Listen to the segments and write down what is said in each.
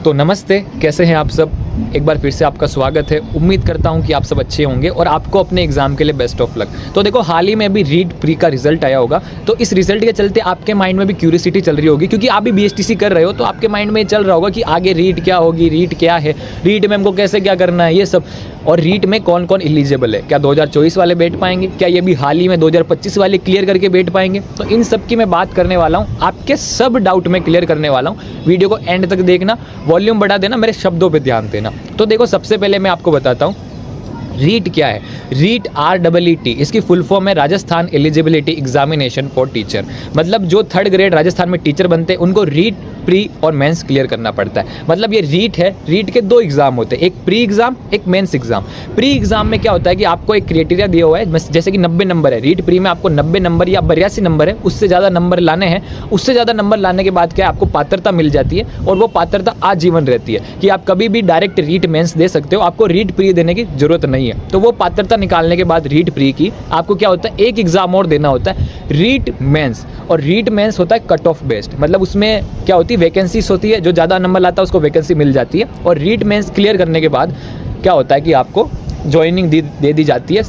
तो नमस्ते, कैसे हैं आप सब। एक बार फिर से आपका स्वागत है। उम्मीद करता हूं कि आप सब अच्छे होंगे और आपको अपने एग्जाम के लिए बेस्ट ऑफ लक। तो देखो, हाल ही में अभी रीट प्री का रिजल्ट आया होगा, तो इस रिजल्ट के चलते आपके माइंड में भी क्यूरियोसिटी चल रही होगी, क्योंकि आप भी बीएसटीसी कर रहे हो तो आपके माइंड में चल रहा होगा कि आगे रीट क्या होगी, रीट क्या है, रीट में हमको कैसे क्या करना है, ये सब। और रीट में कौन कौन एलिजिबल है, क्या 2024 वाले बैठ पाएंगे, क्या ये भी हाल ही में 2025 वाले क्लियर करके बैठ पाएंगे। तो इन सब की मैं बात करने वाला हूँ, आपके सब डाउट में क्लियर करने वाला हूँ। वीडियो को एंड तक देखना, वॉल्यूम बढ़ा देना, मेरे शब्दों पे ध्यान देना। तो देखो, सबसे पहले मैं आपको बताता हूँ रीट क्या है। रीट REET, इसकी फुल फॉर्म है Rajasthan eligibility examination for teacher. मतलब जो थर्ड ग्रेड राजस्थान में टीचर बनते हैं उनको रीट प्री और मेंस क्लियर करना पड़ता है। मतलब ये रीट है, रीट के दो एग्जाम होते हैं, एक प्री एग्जाम, एक मेंस एग्जाम। प्री एग्जाम में क्या होता है कि आपको एक क्राइटेरिया दिया हुआ है, जैसे कि 90 नंबर है। रीट प्री में आपको 90 नंबर या 82 नंबर है, उससे ज़्यादा नंबर लाने हैं। उससे ज़्यादा नंबर लाने के बाद क्या है, आपको पात्रता मिल जाती है, और वो पात्रता आजीवन रहती है कि आप कभी भी डायरेक्ट रीट मेंस दे सकते हो, आपको रीट प्री देने की जरूरत नहीं है। तो वो पात्रता निकालने के बाद रीट प्री की आपको क्या होता है, एक एग्जाम और देना होता है, रीट मेंस। और रीट मेंस होता है कट ऑफ बेस्ड, मतलब उसमें क्या होती है, वैकेंसीज होती है, जो ज़्यादा नंबर लाता है उसको वैकेंसी मिल जाती है। और रीट मेंस क्लियर करने के बाद क्या होता है कि आपको ज्वाइनिंग दे दी जाती है।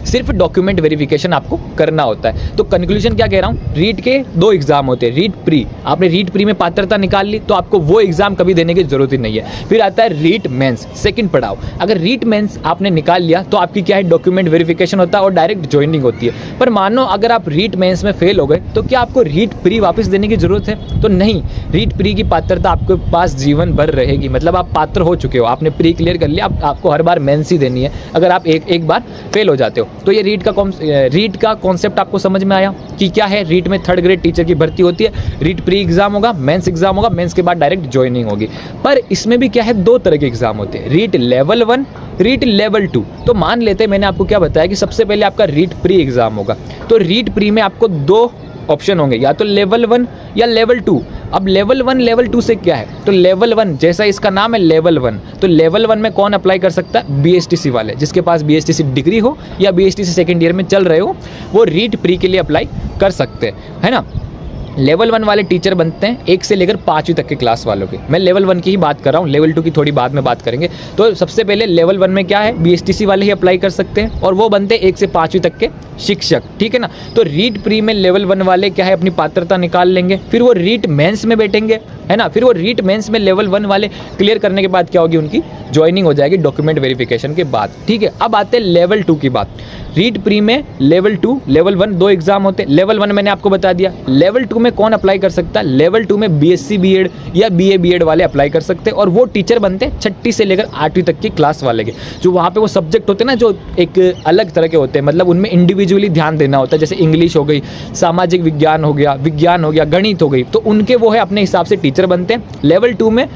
सिर्फ डॉक्यूमेंट वेरिफिकेशन आपको करना होता है। तो कंक्लूजन क्या कह रहा हूँ, रीट के दो एग्जाम होते हैं। रीट प्री, आपने रीट प्री में पात्रता निकाल ली तो आपको वो एग्जाम कभी देने की जरूरत ही नहीं है। फिर आता है रीट मेंस, सेकंड पड़ाव। अगर रीट मेंस आपने निकाल लिया तो आपकी क्या है, डॉक्यूमेंट वेरिफिकेशन होता है और डायरेक्ट ज्वाइनिंग होती है। पर मानो अगर आप रीट मेंस में फेल हो गए तो क्या आपको रीट प्री वापस देने की जरूरत है? तो नहीं, रीट प्री की पात्रता आपके पास जीवन भर रहेगी। मतलब आप पात्र हो चुके हो, आपने प्री क्लियर कर लिया, आपको हर बार मेंस ही देनी है अगर आप एक बार फेल हो जाते हो। तो ये रीट का कॉन्सेप्ट आपको समझ में आया कि क्या है। रीट में थर्ड ग्रेड टीचर की भर्ती होती है, रीट प्री एग्जाम होगा, मेंस एग्जाम होगा, मेंस के बाद डायरेक्ट ज्वाइनिंग होगी। पर इसमें भी क्या है, दो तरह के एग्जाम होते हैं, रीट लेवल 1, रीट लेवल 2। तो मान लेते हैं, मैंने आपको क्या बताया कि सबसे पहले आपका रीट प्री एग्जाम होगा। तो रीट प्री में आपको दो ऑप्शन होंगे, या तो लेवल 1 या लेवल 2। अब लेवल 1 लेवल 2 से क्या है, तो लेवल 1 जैसा इसका नाम है लेवल 1, तो लेवल 1 में कौन अप्लाई कर सकता है, बीएसटीसी वाले, जिसके पास बीएसटीसी डिग्री हो या बीएसटीसी सेकेंड ईयर में चल रहे हो, वो रीट प्री के लिए अप्लाई कर सकते हैं, है ना। लेवल 1 वाले टीचर बनते हैं 1 से लेकर 5वीं तक के क्लास वालों के। मैं लेवल 1 की ही बात कर रहा हूँ, लेवल 2 की थोड़ी बाद में बात करेंगे। तो सबसे पहले लेवल 1 में क्या है, बीएसटीसी वाले ही अप्लाई कर सकते हैं, और वो बनते हैं 1 से 5वीं तक के शिक्षक, ठीक है ना। तो रीट प्री में लेवल 1 वाले क्या है, अपनी पात्रता निकाल लेंगे, फिर वो रीट मेंस में बैठेंगे, है ना। फिर वो रीट मेंस में लेवल 1 वाले क्लियर करने के बाद क्या होगी, उनकी ज्वाइनिंग हो जाएगी डॉक्यूमेंट वेरिफिकेशन के बाद, ठीक है। अब आते हैं लेवल 2 की बात। रीट प्री में लेवल 2 लेवल 1 दो एग्जाम होते हैं। लेवल 1 मैंने आपको बता दिया। लेवल 2 में कौन अप्लाई कर सकता है, लेवल 2 में बीएससी बीएड या बीए बीएड वाले अप्लाई कर सकते हैं, और वो टीचर बनते हैं 6ठी से लेकर 8वीं तक की क्लास वाले के। जो वहाँ पे वो सब्जेक्ट होते हैं ना, जो एक अलग तरह के होते हैं, मतलब उनमें इंडिविजुअली ध्यान देना होता है, जैसे इंग्लिश हो गई, सामाजिक विज्ञान हो गया, गणित हो गई, तो उनके वो है अपने हिसाब से टीचर बनते हैं। लेवल 2 में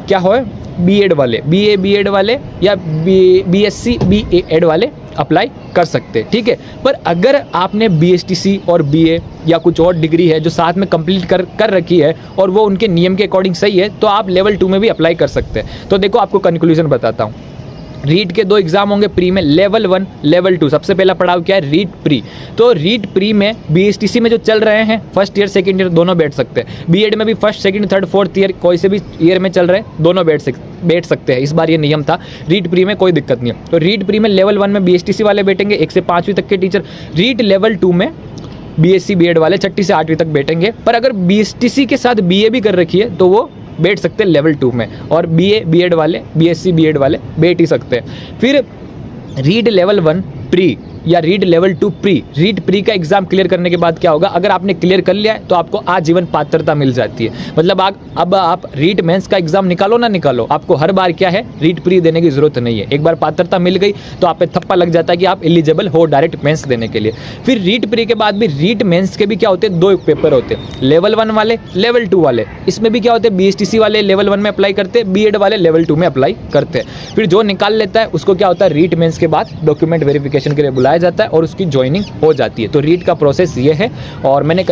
क्या हो, बीएड वाले, बीए बीएड वाले या बीएससी बीएड वाले अप्लाई कर सकते हैं, ठीक है। पर अगर आपने बीएसटीसी और बीए या कुछ और डिग्री है जो साथ में कंप्लीट कर रखी है और वो उनके नियम के अकॉर्डिंग सही है, तो आप लेवल 2 में भी अप्लाई कर सकते हैं। तो देखो, आपको कंक्लूजन बताता हूँ। रीट के दो एग्जाम होंगे प्री में, लेवल 1 लेवल 2। सबसे पहला पड़ाव क्या है, रीट प्री। तो रीट प्री में बीएसटीसी में जो चल रहे हैं, फर्स्ट ईयर सेकंड ईयर दोनों बैठ सकते हैं। बीएड में भी first second third fourth year कोई से भी ईयर में चल रहे हैं, दोनों बैठ सकते हैं। इस बार ये नियम था, रीट प्री में कोई दिक्कत नहीं है। तो रीट प्री में लेवल 1 में बीएसटीसी वाले बैठेंगे 1 से 5वीं तक के टीचर। रीट लेवल 2 में बीएससी बीएड वाले 6ठी से 8वीं तक बैठेंगे। पर अगर बीएसटीसी के साथ बीए भी कर रखी है तो वो बैठ सकते हैं लेवल 2 में, और बीए बीएड वाले, बीएससी बीएड वाले बैठ ही सकते हैं। फिर रीट लेवल 1 प्री या REET level 2 pre, REET pre का एग्जाम क्लियर करने के बाद क्या होगा, अगर आपने क्लियर कर लिया है तो आपको आजीवन पात्रता मिल जाती है। मतलब अब आप रीट मेंस का एग्जाम निकालो ना निकालो, आपको हर बार क्या है, रीट प्री देने की जरूरत नहीं है। एक बार पात्रता मिल गई तो आप पे थप्पा लग जाता है कि आप एलिजिबल हो डायरेक्ट मेंस देने के लिए। फिर रीट प्री के बाद भी रीट मेंस के भी क्या होते हैं, दो पेपर होते हैं, लेवल 1 वाले, लेवल 2 वाले। इसमें भी क्या होते हैं, बीएसटीसी वाले लेवल 1 में अप्लाई करते हैं, बीएड वाले लेवल 2 में अप्लाई करते हैं। फिर जो निकाल लेता है उसको क्या होता है, रीट मेंस के बाद डॉक्यूमेंट वेरिफिकेशन के लिए बुलाया जाता है और उसकी ज्वाइनिंग हो जाती है। तो रीट का प्रोसेस ये है, और मैंने कई